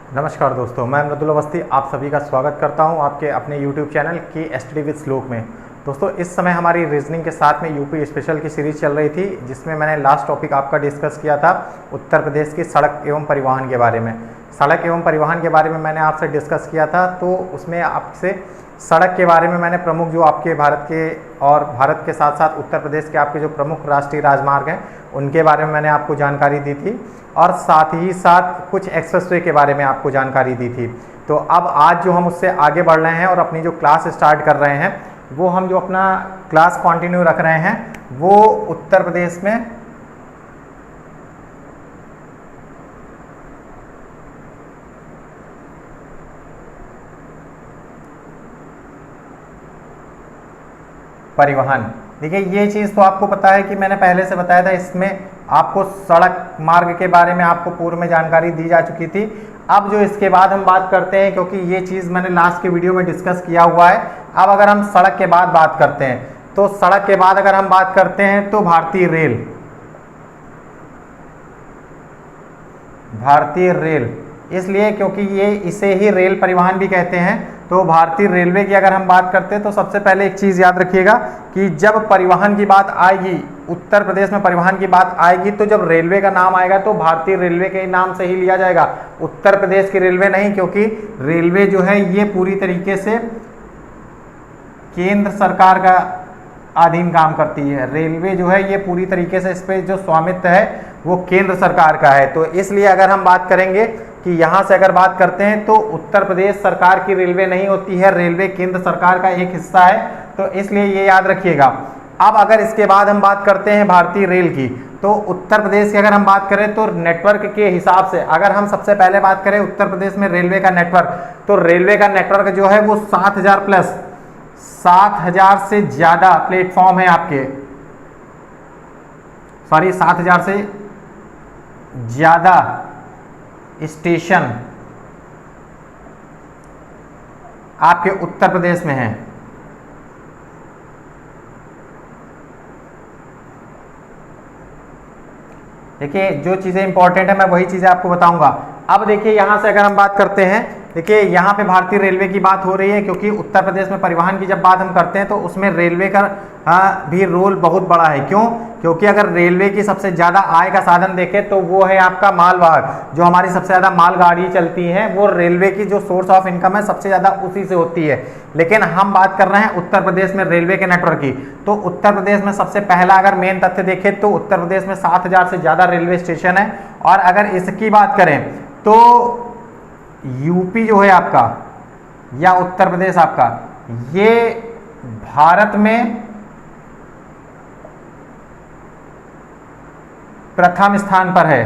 नमस्कार दोस्तों, मैं मृदुल अवस्थी आप सभी का स्वागत करता हूं आपके अपने YouTube चैनल की स्टडी विद श्लोक में। दोस्तों, इस समय हमारी रीजनिंग के साथ में यूपी स्पेशल की सीरीज चल रही थी, जिसमें मैंने लास्ट टॉपिक आपका डिस्कस किया था उत्तर प्रदेश की सड़क एवं परिवहन के बारे में। सड़क एवं परिवहन के बारे में मैंने आपसे डिस्कस किया था, तो उसमें आपसे सड़क के बारे में मैंने प्रमुख जो आपके भारत के और भारत के साथ साथ उत्तर प्रदेश के आपके जो प्रमुख राष्ट्रीय राजमार्ग हैं उनके बारे में मैंने आपको जानकारी दी थी, और साथ ही साथ कुछ एक्सप्रेसवे के बारे में आपको जानकारी दी थी। तो अब आज जो हम उससे आगे बढ़ रहे हैं और अपनी जो क्लास स्टार्ट कर रहे हैं, वो हम जो अपना क्लास कंटिन्यू रख रहे हैं वो उत्तर प्रदेश में परिवहन। देखिए, ये चीज़ तो आपको पता है कि मैंने पहले से बताया था, इसमें आपको सड़क मार्ग के बारे में आपको पूर्व में जानकारी दी जा चुकी थी। अब जो इसके बाद हम बात करते हैं, क्योंकि ये चीज़ मैंने लास्ट के वीडियो में डिस्कस किया हुआ है, अब अगर हम सड़क के बाद बात करते हैं तो सड़क के बाद अगर हम बात करते हैं तो भारतीय रेल, इसलिए क्योंकि ये इसे ही रेल परिवहन भी कहते हैं। तो भारतीय रेलवे की अगर हम बात करते हैं तो सबसे पहले एक चीज़ याद रखिएगा कि जब परिवहन की बात आएगी, उत्तर प्रदेश में परिवहन की बात आएगी, तो जब रेलवे का नाम आएगा तो भारतीय रेलवे के नाम से ही लिया जाएगा, उत्तर प्रदेश की रेलवे नहीं, क्योंकि रेलवे जो है ये पूरी तरीके से केंद्र सरकार का अधीन काम करती है। रेलवे जो है ये पूरी तरीके से इस पर जो स्वामित्व है वो केंद्र सरकार का है। तो इसलिए अगर हम बात करेंगे कि यहाँ से अगर बात करते हैं तो उत्तर प्रदेश सरकार की रेलवे नहीं होती है, रेलवे केंद्र सरकार का एक हिस्सा है, तो इसलिए ये याद रखिएगा। अब अगर इसके बाद हम बात करते हैं भारतीय रेल की, तो उत्तर प्रदेश की अगर हम बात करें तो नेटवर्क के हिसाब से अगर हम सबसे पहले बात करें उत्तर प्रदेश में रेलवे का नेटवर्क, तो रेलवे का नेटवर्क जो है वो 7,000 प्लस 7,000 से ज़्यादा प्लेटफॉर्म है आपके, 7,000 से ज़्यादा स्टेशन आपके उत्तर प्रदेश में है। देखिए, जो चीज़ें इंपॉर्टेंट है मैं वही चीज़ें आपको बताऊंगा। अब देखिए, यहाँ से अगर हम बात करते हैं, देखिए यहाँ पे भारतीय रेलवे की बात हो रही है, क्योंकि उत्तर प्रदेश में परिवहन की जब बात हम करते हैं तो उसमें रेलवे का भी रोल बहुत बड़ा है। क्यों? क्योंकि अगर रेलवे की सबसे ज़्यादा आय का साधन देखें तो वो है आपका मालवाहक, जो हमारी सबसे ज़्यादा मालगाड़ी चलती हैं, वो रेलवे की जो सोर्स ऑफ इनकम है सबसे ज़्यादा उसी से होती है। लेकिन हम बात कर रहे हैं उत्तर प्रदेश में रेलवे के नेटवर्क की, तो उत्तर प्रदेश में सबसे पहला अगर मेन तथ्य देखें तो उत्तर प्रदेश में 7,000 से ज़्यादा रेलवे स्टेशन है। और अगर इसकी बात करें तो यूपी जो है आपका या उत्तर प्रदेश आपका, ये भारत में प्रथम स्थान पर है।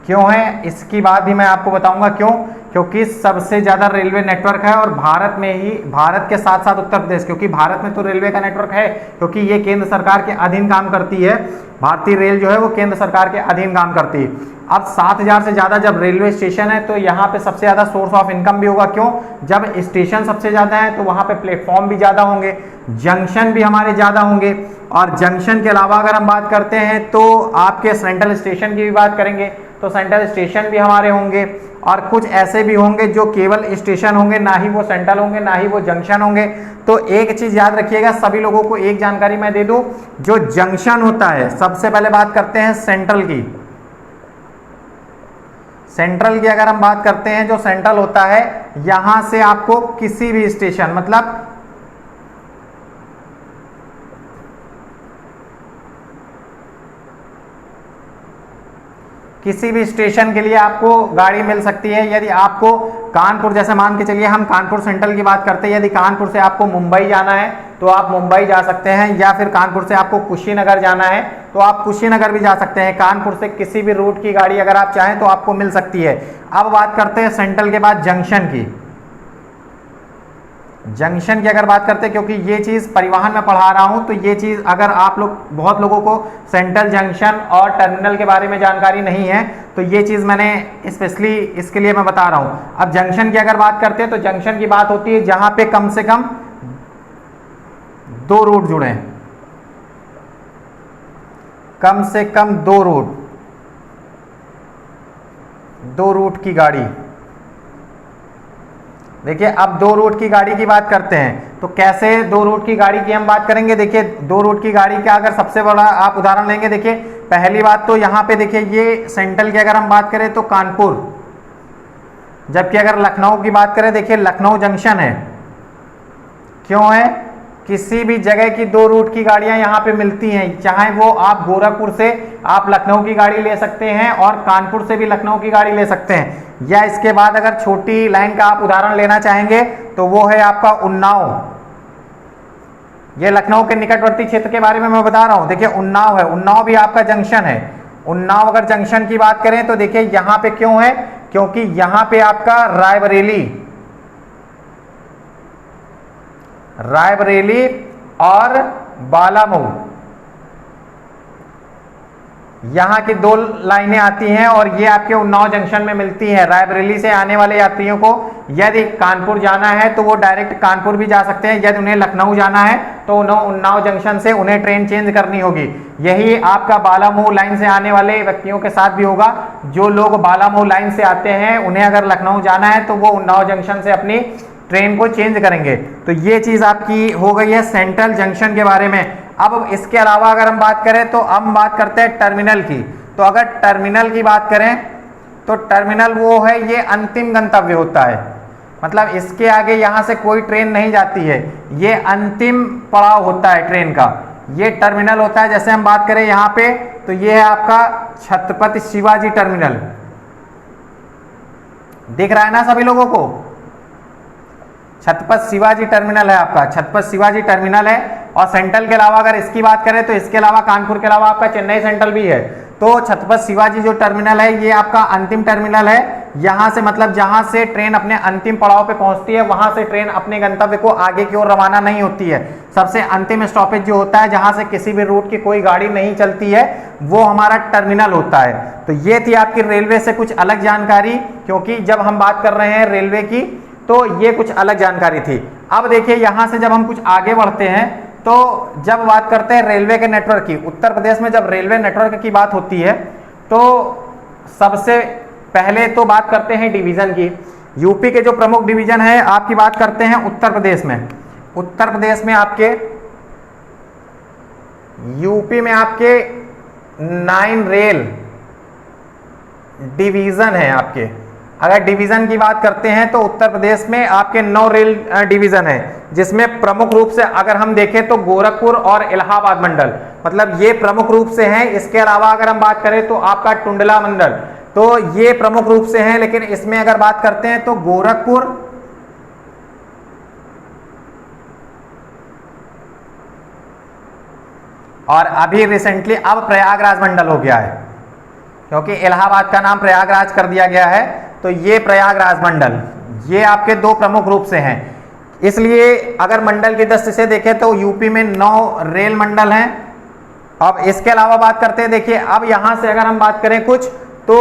क्यों है, इसकी बात भी मैं आपको बताऊंगा क्यों। क्योंकि सबसे ज्यादा रेलवे नेटवर्क है, और भारत में ही, भारत के साथ साथ उत्तर प्रदेश, क्योंकि भारत में तो रेलवे का नेटवर्क है क्योंकि ये केंद्र सरकार के अधीन काम करती है, भारतीय रेल जो है वो केंद्र सरकार के अधीन काम करती है। अब 7,000 से ज़्यादा जब रेलवे स्टेशन है तो यहाँ पे सबसे ज़्यादा सोर्स ऑफ इनकम भी होगा। क्यों? जब स्टेशन सबसे ज़्यादा है तो वहाँ पे प्लेटफॉर्म भी ज़्यादा होंगे, जंक्शन भी हमारे ज़्यादा होंगे, और जंक्शन के अलावा अगर हम बात करते हैं तो आपके सेंट्रल स्टेशन की भी बात करेंगे तो सेंट्रल स्टेशन भी हमारे होंगे, और कुछ ऐसे भी होंगे जो केवल स्टेशन होंगे, ना ही वो सेंट्रल होंगे ना ही वो जंक्शन होंगे। तो एक चीज़ याद रखिएगा, सभी लोगों को एक जानकारी मैं दे दूं, जो जंक्शन होता है, सबसे पहले बात करते हैं सेंट्रल की। सेंट्रल की अगर हम बात करते हैं, जो सेंट्रल होता है, यहां से आपको किसी भी स्टेशन, मतलब किसी भी स्टेशन के लिए आपको गाड़ी मिल सकती है। यदि आपको कानपुर, जैसे मान के चलिए हम कानपुर सेंट्रल की बात करते हैं, यदि कानपुर से आपको मुंबई जाना है तो आप मुंबई जा सकते हैं, या फिर कानपुर से आपको कुशीनगर जाना है तो आप कुशीनगर भी जा सकते हैं। कानपुर से किसी भी रूट की गाड़ी अगर आप चाहें तो आपको मिल सकती है। अब बात करते हैं सेंट्रल के बाद जंक्शन की। जंक्शन की अगर बात करते हैं, क्योंकि ये चीज़ परिवहन में पढ़ा रहा हूं, तो ये चीज़ अगर आप लोग, बहुत लोगों को सेंट्रल जंक्शन और टर्मिनल के बारे में जानकारी नहीं है, तो ये चीज़ मैंने स्पेशली इसके लिए मैं बता रहा हूं। अब जंक्शन की अगर बात करते हैं तो जंक्शन की बात होती है जहां पे कम से कम 2 रूट जुड़े हैं। कम से कम दो रूट की गाड़ी। देखिए अब दो रूट की गाड़ी की बात करते हैं तो कैसे दो रूट की गाड़ी की हम बात करेंगे। देखिए दो रूट की गाड़ी का अगर सबसे बड़ा आप उदाहरण लेंगे, देखिए पहली बात तो यहाँ पे देखिए ये सेंट्रल की अगर हम बात करें तो कानपुर, जबकि अगर लखनऊ की बात करें देखिए लखनऊ जंक्शन है। क्यों है? किसी भी जगह की दो रूट की गाड़ियां यहाँ पे मिलती हैं, चाहे वो आप गोरखपुर से आप लखनऊ की गाड़ी ले सकते हैं और कानपुर से भी लखनऊ की गाड़ी ले सकते हैं। या इसके बाद अगर छोटी लाइन का आप उदाहरण लेना चाहेंगे तो वो है आपका उन्नाव। ये लखनऊ के निकटवर्ती क्षेत्र के बारे में मैं बता रहा हूं। देखिए उन्नाव है, उन्नाव भी आपका जंक्शन है। उन्नाव अगर जंक्शन की बात करें तो देखिए यहां पे क्यों है, क्योंकि यहां पे आपका रायबरेली और बालामऊ यहां की दो लाइनें आती हैं और ये आपके उन्नाव जंक्शन में मिलती हैं। रायबरेली से आने वाले यात्रियों को यदि कानपुर जाना है तो वो डायरेक्ट कानपुर भी जा सकते हैं, यदि उन्हें लखनऊ जाना है तो उन्हें उन्नाव जंक्शन से उन्हें ट्रेन चेंज करनी होगी। यही आपका बालामऊ लाइन से आने वाले व्यक्तियों के साथ भी होगा। जो लोग बालामऊ लाइन से आते हैं उन्हें अगर लखनऊ जाना है तो वो उन्नाव जंक्शन से अपनी ट्रेन को चेंज करेंगे। तो ये चीज आपकी हो गई है सेंट्रल जंक्शन के बारे में। अब इसके अलावा अगर हम बात करें तो हम बात करते हैं टर्मिनल की। तो अगर टर्मिनल की बात करें तो टर्मिनल वो है, ये अंतिम गंतव्य होता है, मतलब इसके आगे यहां से कोई ट्रेन नहीं जाती है, ये अंतिम पड़ाव होता है ट्रेन का, ये टर्मिनल होता है। जैसे हम बात करें यहां पे तो ये है आपका छत्रपति शिवाजी टर्मिनल, दिख रहा है ना सभी लोगों को? छत्रपति शिवाजी टर्मिनल है आपका, छत्रपति शिवाजी टर्मिनल है। और सेंट्रल के अलावा अगर इसकी बात करें तो इसके अलावा कानपुर के अलावा आपका चेन्नई सेंट्रल भी है। तो छत्रपति शिवाजी जो टर्मिनल है ये आपका अंतिम टर्मिनल है। यहां से मतलब जहां से ट्रेन अपने अंतिम पड़ाव पे पहुंचती है वहां से ट्रेन अपने गंतव्य को आगे की ओर रवाना नहीं होती है। सबसे अंतिम स्टॉपेज जो होता है जहां से किसी भी रूट की कोई गाड़ी नहीं चलती है वो हमारा टर्मिनल होता है। तो ये थी आपकी रेलवे से कुछ अलग जानकारी, क्योंकि जब हम बात कर रहे हैं रेलवे की तो ये कुछ अलग जानकारी थी। अब देखिए यहां से जब हम कुछ आगे बढ़ते हैं तो जब बात करते हैं रेलवे के नेटवर्क की, उत्तर प्रदेश में जब रेलवे नेटवर्क की बात होती है तो सबसे पहले तो बात करते हैं डिवीजन की। यूपी के जो प्रमुख डिवीजन है आपकी बात करते हैं उत्तर प्रदेश में। उत्तर प्रदेश में आपके यूपी में आपके 9 रेल डिवीजन है आपके। अगर डिवीजन की बात करते हैं तो उत्तर प्रदेश में आपके 9 रेल डिवीजन है, जिसमें प्रमुख रूप से अगर हम देखें तो गोरखपुर और इलाहाबाद मंडल, मतलब ये प्रमुख रूप से हैं। इसके अलावा अगर हम बात करें तो आपका टुंडला मंडल, तो ये प्रमुख रूप से हैं। लेकिन इसमें अगर बात करते हैं तो गोरखपुर और अभी रिसेंटली अब प्रयागराज मंडल हो गया है, क्योंकि इलाहाबाद का नाम प्रयागराज कर दिया गया है। तो ये प्रयागराज मंडल, ये आपके 2 प्रमुख रूप से हैं। इसलिए अगर मंडल की दृष्टि से देखें तो यूपी में 9 रेल मंडल हैं। अब इसके अलावा बात करते हैं, देखिए अब यहां से अगर हम बात करें कुछ तो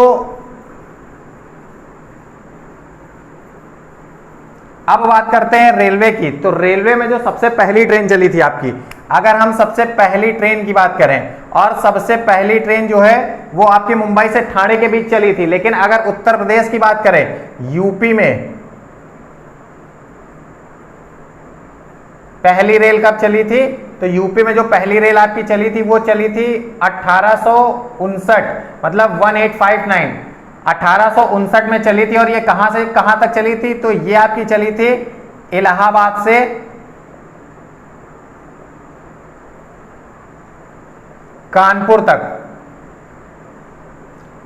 अब बात करते हैं रेलवे की। तो रेलवे में जो सबसे पहली ट्रेन चली थी आपकी, अगर हम सबसे पहली ट्रेन की बात करें, और सबसे पहली ट्रेन जो है वो आपकी मुंबई से ठाणे के बीच चली थी। लेकिन अगर उत्तर प्रदेश की बात करें, यूपी में पहली रेल कब चली थी, तो यूपी में जो पहली रेल आपकी चली थी वो चली थी 1859, मतलब 1859, 1859 में चली थी। और ये कहां से कहां तक चली थी, तो ये आपकी चली थी इलाहाबाद से कानपुर तक।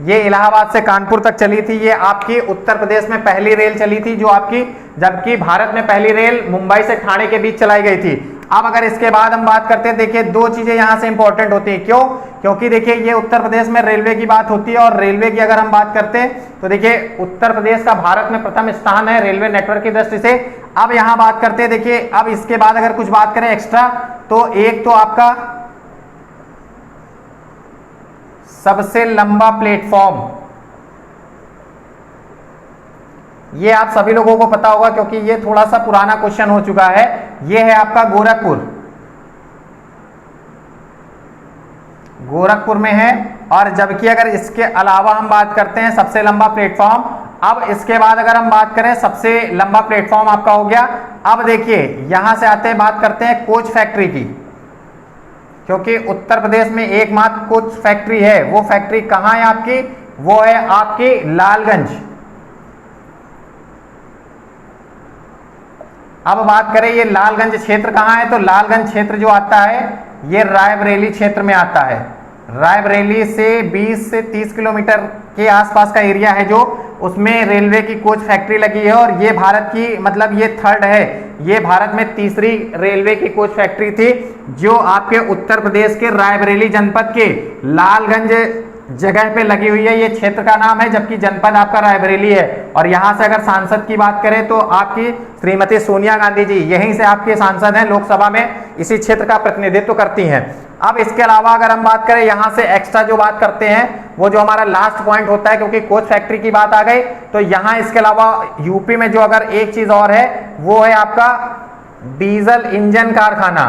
ये इलाहाबाद से कानपुर तक चली थी। ये आपकी उत्तर प्रदेश में पहली रेल चली थी जो आपकी, जबकि भारत में पहली रेल मुंबई से ठाणे के बीच चलाई गई थी। अब अगर इसके बाद हम बात करते हैं, देखिए 2 चीजें यहां से इंपॉर्टेंट होती हैं। क्यों? क्योंकि देखिए ये उत्तर प्रदेश में रेलवे की बात होती है, और रेलवे की अगर हम बात करते हैं तो देखिए उत्तर प्रदेश का भारत में प्रथम स्थान है रेलवे नेटवर्क की दृष्टि से। अब यहां बात करते हैं, देखिए अब इसके बाद अगर कुछ बात करें एक्स्ट्रा, तो एक तो आपका सबसे लंबा प्लेटफॉर्म, ये आप सभी लोगों को पता होगा क्योंकि ये थोड़ा सा पुराना क्वेश्चन हो चुका है। ये है आपका गोरखपुर। गोरखपुर में है। और जबकि अगर इसके अलावा हम बात करते हैं सबसे लंबा प्लेटफॉर्म, अब इसके बाद अगर हम बात करें सबसे लंबा प्लेटफॉर्म आपका हो गया। अब देखिए यहां से आते हैं, बात करते हैं कोच फैक्ट्री की, क्योंकि उत्तर प्रदेश में एकमात्र कोच फैक्ट्री है। वो फैक्ट्री कहां है आपकी? वो है आपकी लालगंज। अब बात करें ये लालगंज क्षेत्र कहां है, तो लालगंज क्षेत्र जो आता है ये रायबरेली क्षेत्र में आता है। रायबरेली से 20 से 30 किलोमीटर के आसपास का एरिया है जो, उसमें रेलवे की कोच फैक्ट्री लगी है। और ये भारत की, मतलब ये थर्ड है, ये भारत में तीसरी रेलवे की कोच फैक्ट्री थी जो आपके उत्तर प्रदेश के रायबरेली जनपद के लालगंज जगह पे लगी हुई है। ये क्षेत्र का नाम है, जबकि जनपद आपका रायबरेली है। और यहां से अगर सांसद की बात करें तो आपकी श्रीमती सोनिया गांधी जी यहीं से आपके सांसद हैं, लोकसभा में इसी क्षेत्र का प्रतिनिधित्व करती हैं। अब इसके अलावा अगर हम बात करें यहां से एक्स्ट्रा जो बात करते हैं, वो जो हमारा लास्ट पॉइंट होता है, क्योंकि कोच फैक्ट्री की बात आ गई, तो यहां इसके अलावा यूपी में जो अगर एक चीज और है वो है आपका डीजल इंजन कारखाना।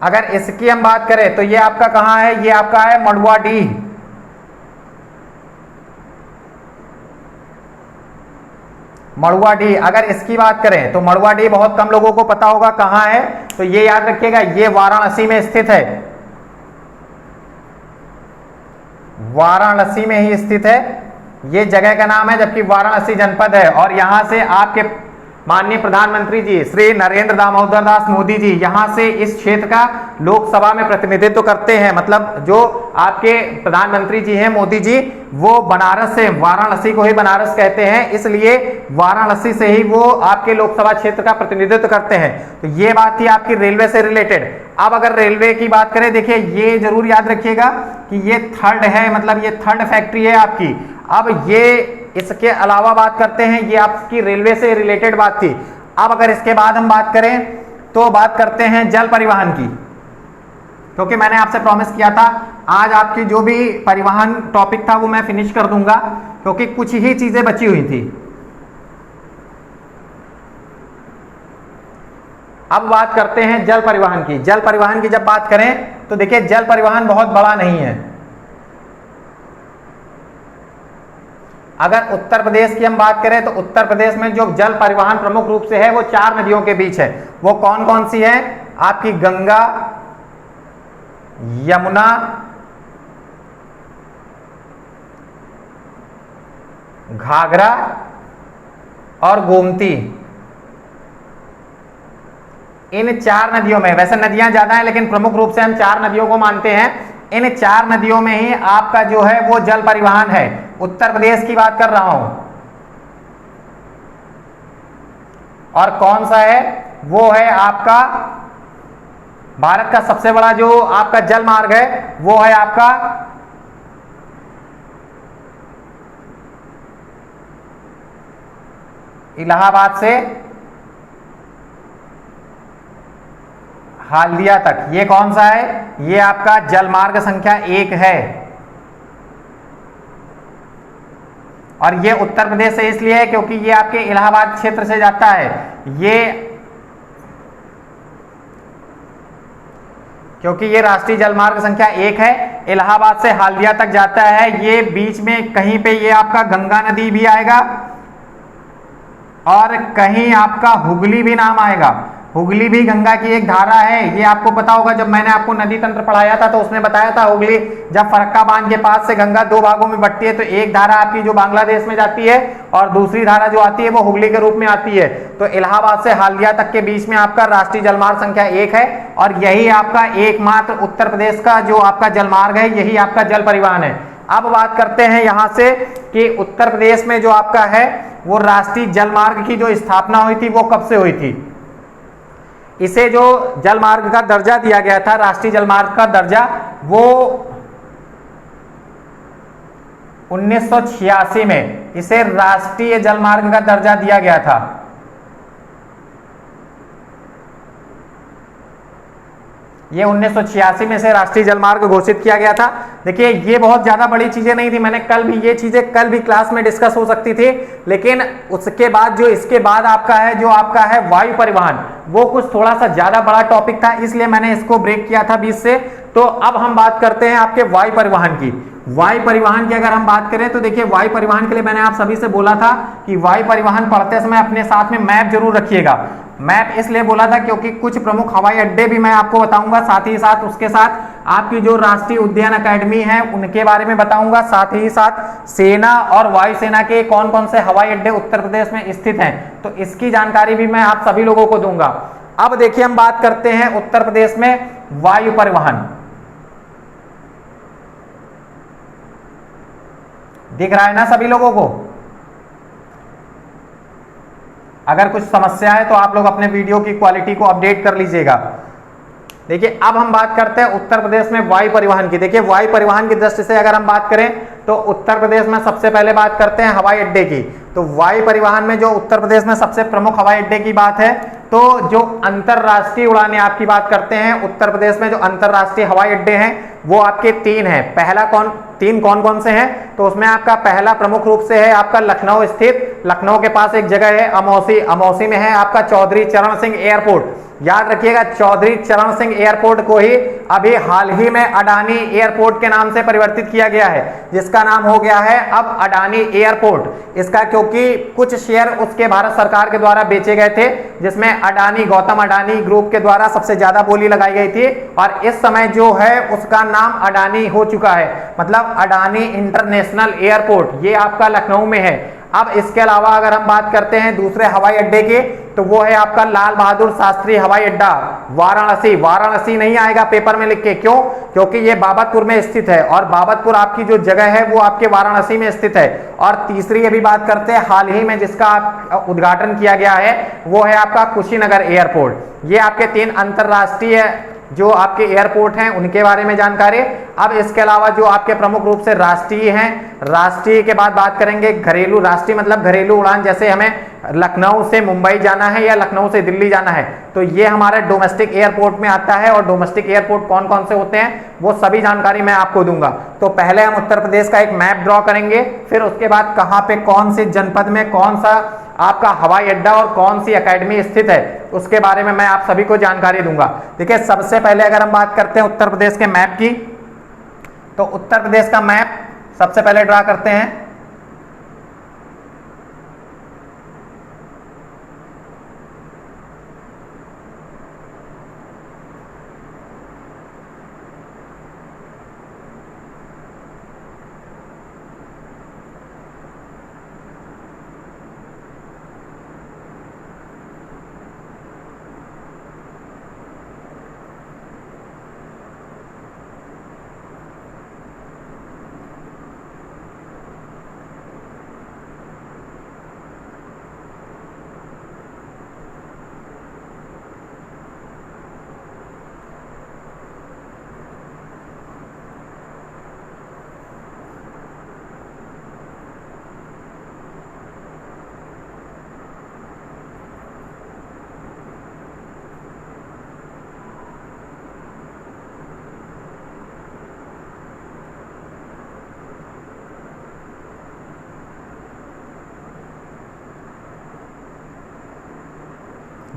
अगर इसकी हम बात करें तो ये आपका कहां है? ये आपका है मड़ुआडीह। मड़ुआडीह, अगर इसकी बात करें तो मड़ुआडीह बहुत कम लोगों को पता होगा कहां है, तो ये याद रखिएगा ये वाराणसी में स्थित है। वाराणसी में ही स्थित है, ये जगह का नाम है, जबकि वाराणसी जनपद है। और यहां से आपके माननीय प्रधानमंत्री जी श्री नरेंद्र दामोदर दास मोदी जी यहां से इस क्षेत्र का लोकसभा में प्रतिनिधित्व करते हैं। मतलब जो आपके प्रधानमंत्री जी हैं मोदी जी, वो बनारस से, वाराणसी को ही बनारस कहते हैं, इसलिए वाराणसी से ही वो आपके लोकसभा क्षेत्र का प्रतिनिधित्व करते हैं। तो ये बात थी आपकी रेलवे से रिलेटेड। अब अगर रेलवे की बात करें, देखिए ये जरूर याद रखिएगा कि ये थर्ड है, मतलब ये थर्ड फैक्ट्री है आपकी। अब ये इसके अलावा बात करते हैं, ये आपकी रेलवे से रिलेटेड बात थी। अब अगर इसके बाद हम बात करें तो बात करते हैं जल परिवहन की, क्योंकि मैंने आपसे प्रॉमिस किया था आज आपकी जो भी परिवहन टॉपिक था वो मैं फिनिश कर दूंगा, क्योंकि कुछ ही चीजें बची हुई थी। अब बात करते हैं जल परिवहन की। जल परिवहन की जब बात करें तो देखिए जल परिवहन बहुत बड़ा नहीं है। अगर उत्तर प्रदेश की हम बात करें तो उत्तर प्रदेश में जो जल परिवहन प्रमुख रूप से है वो 4 नदियों के बीच है। वो कौन कौन सी है? आपकी गंगा, यमुना, घाघरा और गोमती। इन 4 नदियों में, वैसे नदियां ज्यादा हैं लेकिन प्रमुख रूप से हम 4 नदियों को मानते हैं। इन 4 नदियों में ही आपका जो है वो जल परिवहन है। उत्तर प्रदेश की बात कर रहा हूं, और कौन सा है? वो है आपका भारत का सबसे बड़ा जो आपका जल मार्ग है वो है आपका इलाहाबाद से हल्दिया तक। ये कौन सा है? ये आपका जल मार्ग संख्या 1 है। और ये उत्तर प्रदेश से इसलिए है क्योंकि ये आपके इलाहाबाद क्षेत्र से जाता है। ये क्योंकि ये राष्ट्रीय जलमार्ग संख्या 1 है, इलाहाबाद से हल्दिया तक जाता है। ये बीच में कहीं पे ये आपका गंगा नदी भी आएगा और कहीं आपका हुगली भी नाम आएगा। हुगली भी गंगा की एक धारा है, ये आपको पता होगा। जब मैंने आपको नदी तंत्र पढ़ाया था तो उसमें बताया था हुगली जब फरक्का बांध के पास से गंगा 2 भागों में बंटती है तो एक धारा आपकी जो बांग्लादेश में जाती है और दूसरी धारा जो आती है वो हुगली के रूप में आती है। तो इलाहाबाद से हल्दिया तक के बीच में आपका राष्ट्रीय जलमार्ग संख्या 1 है और यही आपका एकमात्र उत्तर प्रदेश का जो आपका जलमार्ग है, यही आपका जल परिवहन है। अब बात करते हैं यहां से कि उत्तर प्रदेश में जो आपका है वो राष्ट्रीय जलमार्ग की जो स्थापना हुई थी वो कब से हुई थी। इसे जो जलमार्ग का दर्जा दिया गया था, राष्ट्रीय जलमार्ग का दर्जा, वो 1986 में इसे राष्ट्रीय जलमार्ग का दर्जा दिया गया था। ये 1986 में से राष्ट्रीय जलमार्ग घोषित किया गया था। देखिए ये बहुत ज्यादा बड़ी चीजें नहीं थी, मैंने कल भी ये चीजें कल भी क्लास में डिस्कस हो सकती थी, लेकिन उसके बाद जो इसके बाद आपका है जो आपका है वायु परिवहन, वो कुछ थोड़ा सा ज्यादा बड़ा टॉपिक था, इसलिए मैंने इसको ब्रेक किया था बीच से। तो अब हम बात करते हैं आपके वायु परिवहन की। वायु परिवहन की अगर हम बात करें तो देखिए वायु परिवहन के लिए मैंने आप सभी से बोला था कि वायु परिवहन पढ़ते समय अपने साथ में मैप जरूर रखिएगा। मैप इसलिए बोला था क्योंकि कुछ प्रमुख हवाई अड्डे भी मैं आपको बताऊंगा, साथ ही साथ उसके साथ आपकी जो राष्ट्रीय उद्यान अकेडमी है उनके बारे में बताऊंगा, साथ ही साथ सेना और वायुसेना के कौन कौन से हवाई अड्डे उत्तर प्रदेश में स्थित हैं, तो इसकी जानकारी भी मैं आप सभी लोगों को दूंगा। अब देखिए हम बात करते हैं उत्तर प्रदेश में वायु परिवहन। दिख रहा है ना सभी लोगों को? अगर कुछ समस्या है तो आप लोग अपने वीडियो की क्वालिटी को अपडेट कर लीजिएगा। देखिए अब हम बात करते हैं उत्तर प्रदेश में वायु परिवहन की। देखिए वायु परिवहन की दृष्टि से अगर हम बात करें तो उत्तर प्रदेश में सबसे पहले बात करते हैं हवाई अड्डे की। तो वायु परिवहन में जो उत्तर प्रदेश में सबसे प्रमुख हवाई अड्डे की बात है, तो जो अंतरराष्ट्रीय उड़ानें आपकी बात करते हैं, उत्तर प्रदेश में जो अंतरराष्ट्रीय हवाई अड्डे हैं वो आपके 3 हैं। पहला तीन कौन कौन से हैं? तो उसमें आपका पहला प्रमुख रूप से है आपका लखनऊ स्थित, लखनऊ के पास एक जगह है अमौसी, अमौसी में है आपका चौधरी चरण सिंह एयरपोर्ट। याद रखिएगा चौधरी चरण सिंह एयरपोर्ट को ही अभी हाल ही में अडानी एयरपोर्ट के नाम से परिवर्तित किया गया है, जिसका नाम हो गया है अब अडानी एयरपोर्ट। इसका क्योंकि कुछ शेयर उसके भारत सरकार के द्वारा बेचे गए थे, जिसमें अडानी गौतम अडानी ग्रुप के द्वारा सबसे ज्यादा बोली लगाई गई थी, और इस समय जो है उसका नाम अडानी हो चुका है, मतलब अडानी इंटरनेशनल एयरपोर्ट, ये आपका लखनऊ में है। अब इसके अलावा अगर हम बात करते हैं दूसरे हवाई अड्डे की, तो वो है आपका लाल बहादुर शास्त्री हवाई अड्डा वाराणसी। वाराणसी नहीं आएगा पेपर में लिख के, क्यों? क्योंकि ये बाबतपुर में स्थित है, और बाबतपुर आपकी जो जगह है वो आपके वाराणसी में स्थित है। और तीसरी अभी बात करते हैं हाल ही में जिसका उद्घाटन किया गया है, वो है आपका कुशीनगर एयरपोर्ट। ये आपके 3 अंतरराष्ट्रीय जो आपके एयरपोर्ट हैं उनके बारे में जानकारी। अब इसके अलावा जो आपके प्रमुख रूप से राष्ट्रीय हैं, राष्ट्रीय के बाद बात करेंगे घरेलू। राष्ट्रीय मतलब घरेलू उड़ान, जैसे हमें लखनऊ से मुंबई जाना है या लखनऊ से दिल्ली जाना है, तो ये हमारे डोमेस्टिक एयरपोर्ट में आता है। और डोमेस्टिक एयरपोर्ट कौन कौन से होते हैं वो सभी जानकारी मैं आपको दूंगा। तो पहले हम उत्तर प्रदेश का एक मैप ड्रॉ करेंगे, फिर उसके बाद कहाँ पे कौन से जनपद में कौन सा आपका हवाई अड्डा और कौन सी एकेडमी स्थित है उसके बारे में मैं आप सभी को जानकारी दूंगा। देखिए सबसे पहले अगर हम बात करते हैं उत्तर प्रदेश के मैप की, तो उत्तर प्रदेश का मैप सबसे पहले ड्रा करते हैं।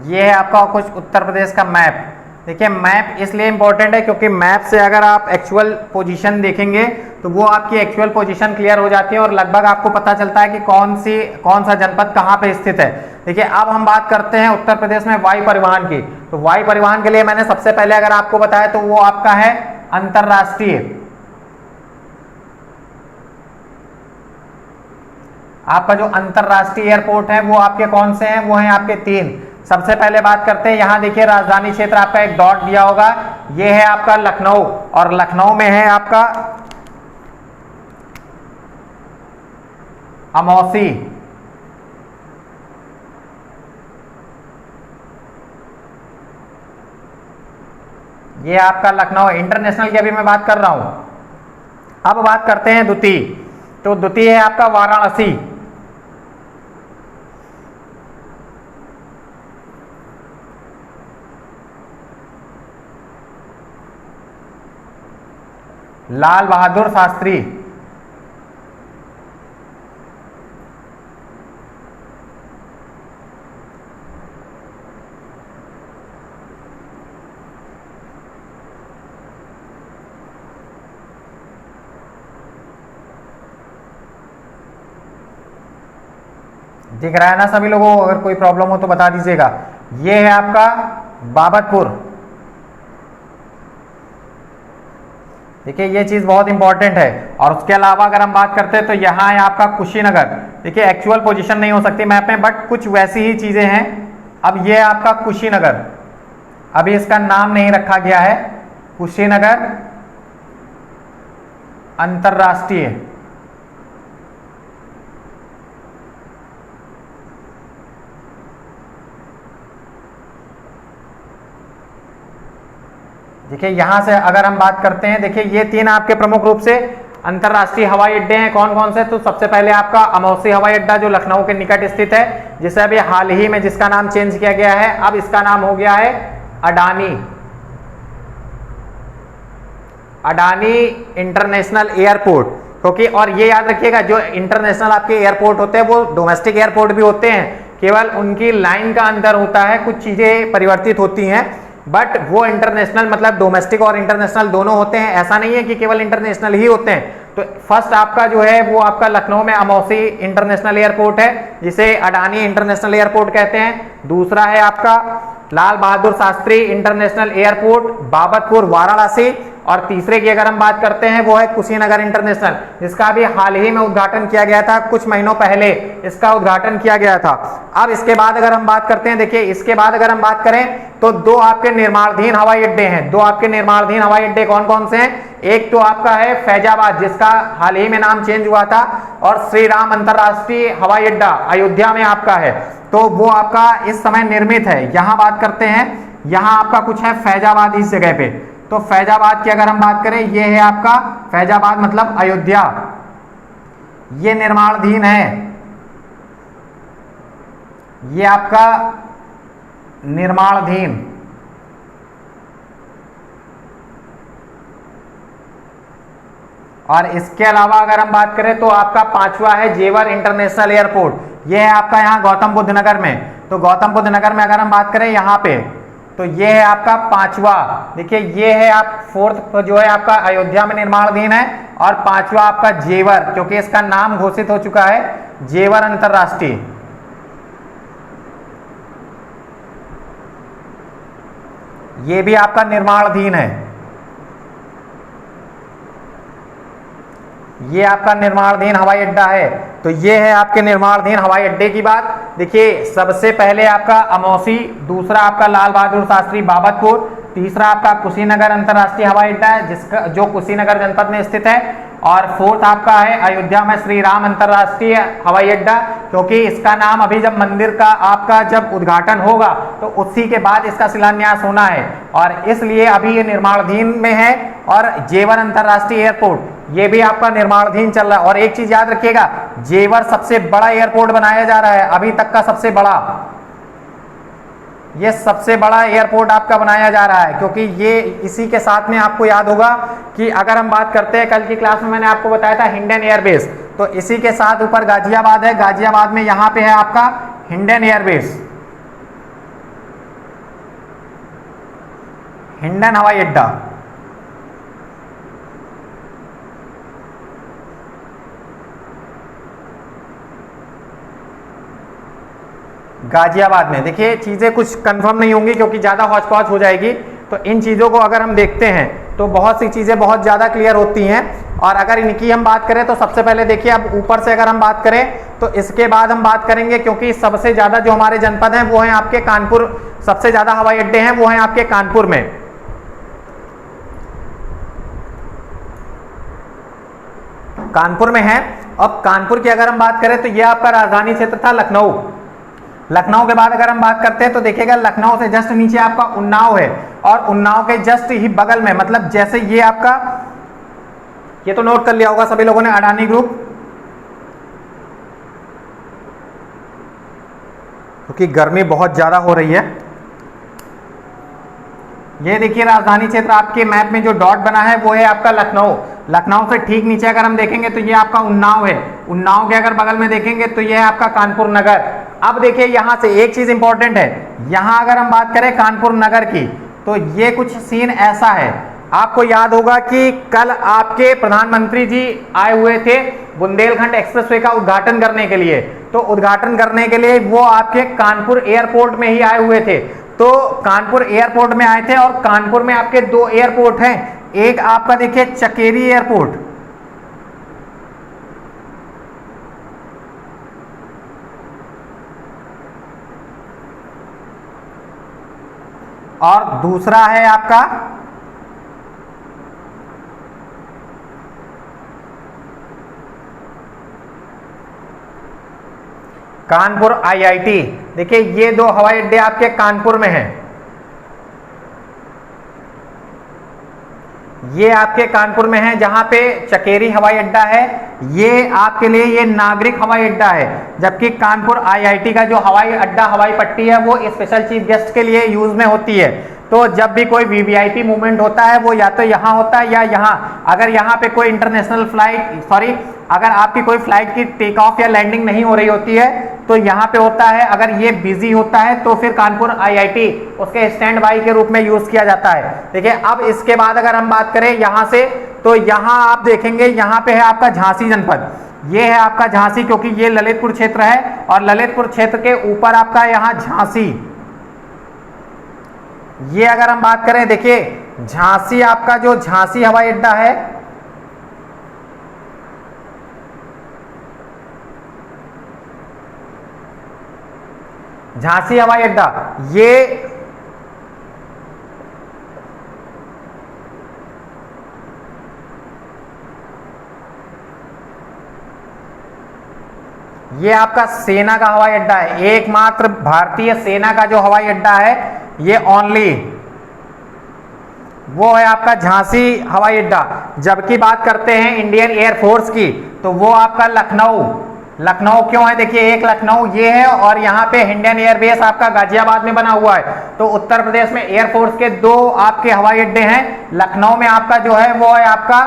ये है आपका कुछ उत्तर प्रदेश का मैप। देखिए मैप इसलिए इंपॉर्टेंट है क्योंकि मैप से अगर आप एक्चुअल पोजीशन देखेंगे तो वो आपकी एक्चुअल पोजीशन क्लियर हो जाती है और लगभग आपको पता चलता है कि कौन सा जनपद कहाँ पे स्थित है। देखिए अब हम बात करते हैं उत्तर प्रदेश में वायु परिवहन की। तो वायु परिवहन के लिए मैंने सबसे पहले अगर आपको बताया तो वो आपका है अंतरराष्ट्रीय। आपका जो अंतरराष्ट्रीय एयरपोर्ट है वो आपके कौन से हैं? वो हैं आपके 3। सबसे पहले बात करते हैं, यहां देखिए राजधानी क्षेत्र आपका एक डॉट दिया होगा, ये है आपका लखनऊ, और लखनऊ में है आपका अमौसी। ये आपका लखनऊ इंटरनेशनल की अभी मैं बात कर रहा हूं। अब बात करते हैं द्वितीय। तो द्वितीय है आपका वाराणसी। लाल बहादुर शास्त्री। दिख रहा है ना सभी लोगों को? अगर कोई प्रॉब्लम हो तो बता दीजिएगा। ये है आपका बाबतपुर। देखिए ये चीज बहुत इंपॉर्टेंट है। और उसके अलावा अगर हम बात करते हैं तो यहाँ है आपका कुशीनगर। देखिए एक्चुअल पोजीशन नहीं हो सकती मैप में, बट कुछ वैसी ही चीजें हैं। अब ये आपका कुशीनगर, अभी इसका नाम नहीं रखा गया है, कुशीनगर अंतरराष्ट्रीय। देखिए यहां से अगर हम बात करते हैं, देखिए ये तीन आपके प्रमुख रूप से अंतरराष्ट्रीय हवाई अड्डे हैं। कौन कौन से? तो सबसे पहले आपका अमौसी हवाई अड्डा जो लखनऊ के निकट स्थित है, जिसे अभी हाल ही में जिसका नाम चेंज किया गया है, अब इसका नाम हो गया है अडानी, अडानी इंटरनेशनल एयरपोर्ट। क्योंकि और ये याद रखिएगा, जो इंटरनेशनल आपके एयरपोर्ट होते हैं वो डोमेस्टिक एयरपोर्ट भी होते हैं, केवल उनकी लाइन का अंतर होता है, कुछ चीजें परिवर्तित होती हैं, बट वो इंटरनेशनल मतलब डोमेस्टिक और इंटरनेशनल दोनों होते हैं। ऐसा नहीं है कि केवल इंटरनेशनल ही होते हैं। तो फर्स्ट आपका जो है वो आपका लखनऊ में अमौसी इंटरनेशनल एयरपोर्ट है, जिसे अडानी इंटरनेशनल एयरपोर्ट कहते हैं। दूसरा है आपका लाल बहादुर शास्त्री इंटरनेशनल एयरपोर्ट बाबतपुर वाराणसी। और तीसरे की अगर हम बात करते हैं वो है कुशीनगर इंटरनेशनल, जिसका अभी हाल ही में उद्घाटन किया गया था, कुछ महीनों पहले इसका उद्घाटन किया गया था। अब इसके बाद अगर हम बात करते हैं, देखिए इसके बाद अगर हम बात करें तो दो आपके निर्माणाधीन हवाई अड्डे हैं। दो आपके निर्माणाधीन हवाई अड्डे कौन कौन से हैं? एक तो आपका है फैजाबाद, जिसका हाल ही में नाम चेंज हुआ था, और श्री राम अंतरराष्ट्रीय हवाई अड्डा अयोध्या में आपका है। तो वो आपका इस समय निर्मित है। यहां बात करते हैं, यहां आपका कुछ है फैजाबाद इस जगह पे। तो फैजाबाद की अगर हम बात करें, ये है आपका फैजाबाद मतलब अयोध्या, ये निर्माणाधीन है, ये आपका निर्माणाधीन। और इसके अलावा अगर हम बात करें तो आपका पांचवा है जेवर इंटरनेशनल एयरपोर्ट। यह है आपका यहाँ गौतम बुद्ध नगर में। तो गौतम बुद्ध नगर में अगर हम बात करें यहाँ पे, तो ये है आपका पांचवा। देखिए ये है आप फोर्थ जो है आपका अयोध्या में निर्माणाधीन है, और पांचवा आपका जेवर, क्योंकि इसका नाम घोषित हो चुका है जेवर अंतरराष्ट्रीय। ये भी आपका निर्माणाधीन है, ये आपका निर्माणाधीन हवाई अड्डा है। तो ये है आपके निर्माणाधीन हवाई अड्डे की बात। देखिए सबसे पहले आपका अमौसी, दूसरा आपका लाल बहादुर शास्त्री बाबतपुर, तीसरा आपका कुशीनगर अंतरराष्ट्रीय हवाई अड्डा है जिसका जो कुशीनगर जनपद में स्थित है, और फोर्थ आपका है अयोध्या में श्री राम अंतरराष्ट्रीय हवाई अड्डा, क्योंकि इसका नाम अभी जब मंदिर का आपका जब उद्घाटन होगा तो उसी के बाद इसका शिलान्यास होना है, और इसलिए अभी ये निर्माणाधीन में है। और जेवर अंतरराष्ट्रीय एयरपोर्ट ये भी आपका निर्माणाधीन चल रहा है। और एक चीज याद रखिएगा, जेवर सबसे बड़ा एयरपोर्ट बनाया जा रहा है, अभी तक का सबसे बड़ा, ये सबसे बड़ा एयरपोर्ट आपका बनाया जा रहा है, क्योंकि ये इसी के साथ में आपको याद होगा कि अगर हम बात करते हैं, कल की क्लास में मैंने आपको बताया था हिंडन एयरबेस, तो इसी के साथ ऊपर गाजियाबाद है, गाजियाबाद में यहां पे है आपका हिंडन एयरबेस, हिंडन हवाई अड्डा। गाजियाबाद में देखिए चीजें कुछ कंफर्म नहीं होंगी क्योंकि ज्यादा हौच पौच हो जाएगी, तो इन चीजों को अगर हम देखते हैं तो बहुत सी चीजें बहुत ज्यादा क्लियर होती हैं। और अगर इनकी हम बात करें तो सबसे पहले देखिए, अब ऊपर से अगर हम बात करें तो इसके बाद हम बात करेंगे, क्योंकि सबसे ज्यादा जो हमारे जनपद हैं वो है आपके कानपुर, सबसे ज्यादा हवाई अड्डे हैं वो हैं आपके कानपुर में। कानपुर में है। अब कानपुर की अगर हम बात करें तो यह आपका राजधानी क्षेत्र था लखनऊ। लखनऊ के बाद अगर हम बात करते हैं तो देखिएगा लखनऊ से जस्ट नीचे आपका उन्नाव है, और उन्नाव के जस्ट ही बगल में, मतलब जैसे ये आपका, ये तो नोट कर लिया होगा सभी लोगों ने, अडानी ग्रुप, क्योंकि गर्मी बहुत ज्यादा हो रही है। ये देखिए राजधानी क्षेत्र आपके मैप में जो डॉट बना है वो है आपका लखनऊ। लखनऊ से ठीक नीचे अगर हम देखेंगे तो ये आपका उन्नाव है। उन्नाव के अगर बगल में देखेंगे तो ये है आपका कानपुर नगर। अब देखिए यहां से एक चीज इंपॉर्टेंट है, यहां अगर हम बात करें कानपुर नगर की तो ये कुछ सीन ऐसा है। आपको याद होगा कि कल आपके प्रधानमंत्री जी आए हुए थे बुंदेलखंड एक्सप्रेसवे का उद्घाटन करने के लिए। तो उद्घाटन करने के लिए वो आपके कानपुर एयरपोर्ट में ही आए हुए थे। तो कानपुर एयरपोर्ट में आए थे और कानपुर में आपके दो एयरपोर्ट हैं, एक आपका देखिए चकेरी एयरपोर्ट, और दूसरा है आपका कानपुर आईआईटी। देखिए ये दो हवाई अड्डे आपके कानपुर में हैं। ये आपके कानपुर में है, जहां पे चकेरी हवाई अड्डा है ये आपके लिए ये नागरिक हवाई अड्डा है, जबकि कानपुर आईआईटी का जो हवाई अड्डा हवाई पट्टी है वो स्पेशल चीफ गेस्ट के लिए यूज में होती है। तो जब भी कोई वीवीआईपी मूवमेंट होता है वो या तो यहाँ होता है या यहाँ। अगर यहाँ पे कोई इंटरनेशनल फ्लाइट अगर आपकी कोई फ्लाइट की टेक ऑफ या लैंडिंग नहीं हो रही होती है तो यहाँ पे होता है। अगर ये बिजी होता है तो फिर कानपुर आईआईटी उसके स्टैंड बाई के रूप में यूज किया जाता है। देखिए अब इसके बाद अगर हम बात करें यहाँ से तो यहाँ आप देखेंगे यहाँ पे है आपका झांसी जनपद। ये है आपका झांसी, क्योंकि ये ललितपुर क्षेत्र है और ललितपुर क्षेत्र के ऊपर आपका यहाँ झांसी। ये अगर हम बात करें देखिए झांसी आपका जो झांसी हवाई अड्डा है झांसी हवाई अड्डा ये आपका सेना का हवाई अड्डा है, एकमात्र भारतीय सेना का जो हवाई अड्डा है ये ओनली वो है आपका झांसी हवाई अड्डा। जबकि बात करते हैं इंडियन एयरफोर्स की तो वो आपका लखनऊ। लखनऊ क्यों है, देखिए एक लखनऊ ये है और यहाँ पे इंडियन एयरबेस आपका गाजियाबाद में बना हुआ है। तो उत्तर प्रदेश में एयरफोर्स के दो आपके हवाई अड्डे हैं। लखनऊ में आपका जो है वो है आपका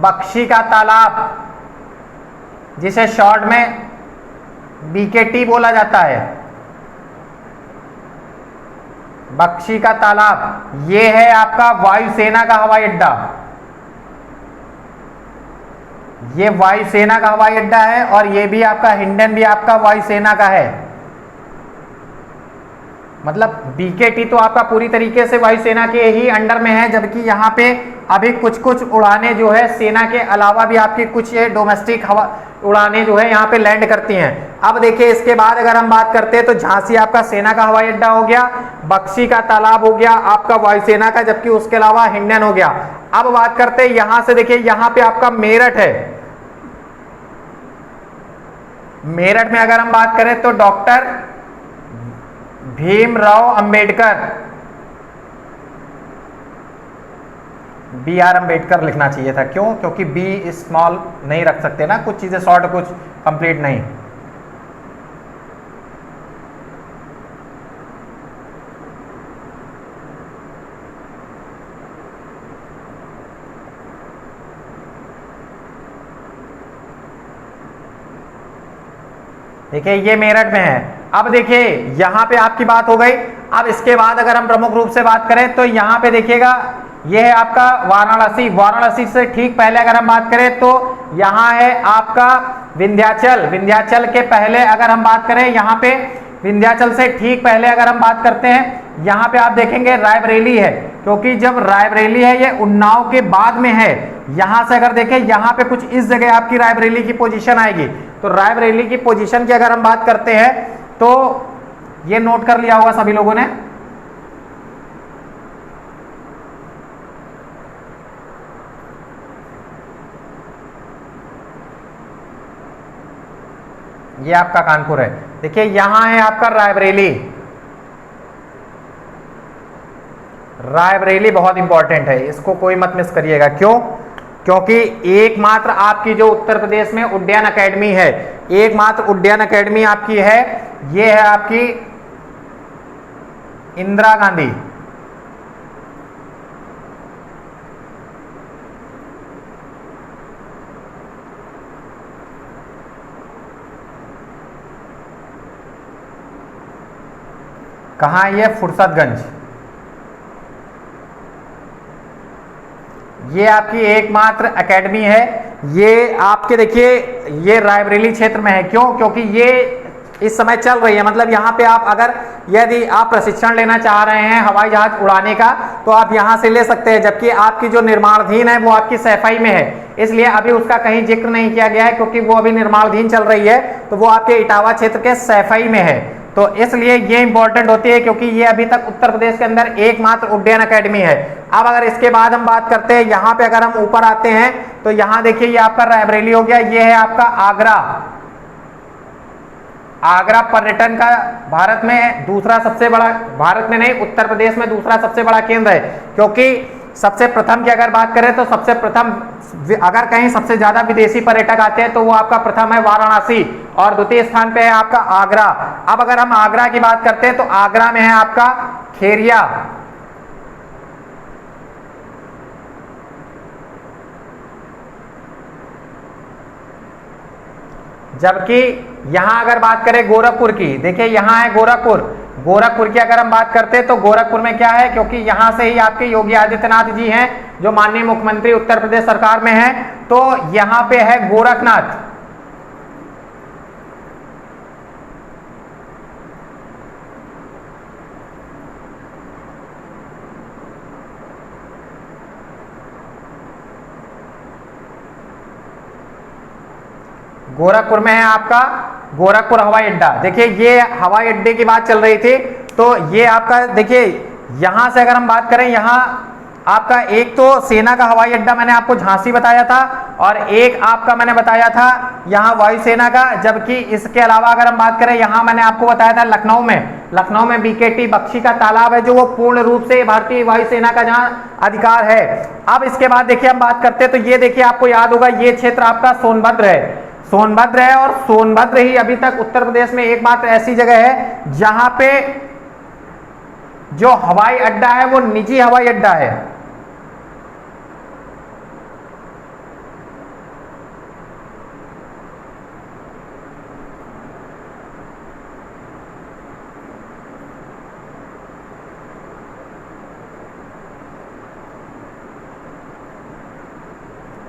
बख्शी का तालाब, जिसे शॉर्ट में बीकेटी बोला जाता है, बख्शी का तालाब। ये है आपका वायुसेना का हवाई अड्डा, ये वायुसेना का हवाई अड्डा है और ये भी आपका हिंडन भी आपका वायुसेना का है। मतलब बीकेटी तो आपका पूरी तरीके से वायुसेना के ही अंडर में है, जबकि यहाँ पे अभी कुछ कुछ उड़ानें जो है सेना के अलावा भी आपकी कुछ ये डोमेस्टिक हवा उड़ानें जो है यहाँ पे लैंड करती हैं। अब देखिए इसके बाद अगर हम बात करते हैं तो झांसी आपका सेना का हवाई अड्डा हो गया, बख्शी का तालाब हो गया आपका वायुसेना का, जबकि उसके अलावा हिंडन हो गया। अब बात करते हैं यहां से, देखिए यहां पे आपका मेरठ है। मेरठ में अगर हम बात करें तो डॉक्टर भीमराव अंबेडकर, BR अंबेडकर लिखना चाहिए था। क्यों? क्योंकि बी स्मॉल नहीं रख सकते ना, कुछ चीजें शॉर्ट कुछ कंप्लीट नहीं। देखिए ये मेरठ में है। अब देखिए यहां पे आपकी बात हो गई। अब इसके बाद अगर हम प्रमुख रूप से बात करें तो यहां पे देखिएगा ये है आपका वाराणसी। वाराणसी से ठीक पहले अगर हम बात करें तो यहाँ है आपका विंध्याचल। विंध्याचल के पहले अगर हम बात करें यहाँ पे विंध्याचल से ठीक पहले अगर हम बात करते हैं यहाँ पे आप देखेंगे रायबरेली है, क्योंकि जब रायबरेली है ये उन्नाव के बाद में है। यहां से अगर देखें यहाँ पे कुछ इस जगह आपकी रायबरेली की पोजीशन आएगी। तो रायबरेली की पोजीशन की अगर हम बात करते हैं तो ये नोट कर लिया होगा सभी लोगों ने। ये आपका कानपुर है। देखिए यहां है आपका रायबरेली। रायबरेली बहुत इंपॉर्टेंट है, इसको कोई मत मिस करिएगा। क्यों? क्योंकि एकमात्र आपकी जो उत्तर प्रदेश में उड्डयन अकेडमी है, एकमात्र उड्डयन अकेडमी आपकी है, ये है आपकी इंदिरा गांधी। कहाँ है ये? फुर्सतगंज। ये आपकी एकमात्र एकेडमी है। ये आपके देखिए ये रायबरेली क्षेत्र में है। क्यों? क्योंकि ये इस समय चल रही है, मतलब यहाँ पे आप अगर यदि आप प्रशिक्षण लेना चाह रहे हैं हवाई जहाज उड़ाने का तो आप यहाँ से ले सकते हैं, जबकि आपकी जो निर्माणाधीन है वो आपकी सैफई में है, इसलिए अभी उसका कहीं जिक्र नहीं किया गया है क्योंकि वो अभी निर्माणाधीन चल रही है, तो वो आपके इटावा क्षेत्र के सैफई में है। तो इसलिए ये इंपॉर्टेंट होती है क्योंकि ये अभी तक उत्तर प्रदेश के अंदर एकमात्र उड्डयन अकेडमी है। अब अगर इसके बाद हम बात करते हैं, यहाँ पे अगर हम ऊपर आते हैं तो यहाँ देखिए ये आपका रायबरेली हो गया, ये है आपका आगरा। आगरा पर्यटन का भारत में दूसरा सबसे बड़ा, भारत में नहीं उत्तर प्रदेश में दूसरा सबसे बड़ा केंद्र है, क्योंकि सबसे प्रथम की अगर बात करें तो सबसे प्रथम अगर कहीं सबसे ज्यादा विदेशी पर्यटक आते हैं तो वो आपका प्रथम है वाराणसी और द्वितीय स्थान पे है आपका आगरा। अब अगर हम आगरा की बात करते हैं तो आगरा में है आपका खेरिया, जबकि यहां अगर बात करें गोरखपुर की, देखिए यहां है गोरखपुर। गोरखपुर की अगर हम बात करते हैं तो गोरखपुर में क्या है, क्योंकि यहां से ही आपके योगी आदित्यनाथ जी हैं जो माननीय मुख्यमंत्री उत्तर प्रदेश सरकार में हैं, तो यहां पे है गोरखनाथ। गोरखपुर में है आपका गोरखपुर हवाई अड्डा। देखिए ये हवाई अड्डे की बात चल रही थी, तो ये आपका देखिए यहां से अगर हम बात करें, यहां आपका एक तो सेना का हवाई अड्डा मैंने आपको झांसी बताया था और एक आपका मैंने बताया था यहां वायुसेना का, जबकि इसके अलावा अगर हम बात करें यहां मैंने आपको बताया था लखनऊ में बीकेटी बख्शी का तालाब है जो वो पूर्ण रूप से भारतीय वायुसेना का जहां अधिकार है। अब इसके बाद देखिए हम बात करते हैं तो ये देखिए आपको याद होगा ये क्षेत्र आपका सोनभद्र है, सोनभद्र है और सोनभद्र ही अभी तक उत्तर प्रदेश में एकमात्र ऐसी जगह है जहां पे जो हवाई अड्डा है वो निजी हवाई अड्डा है।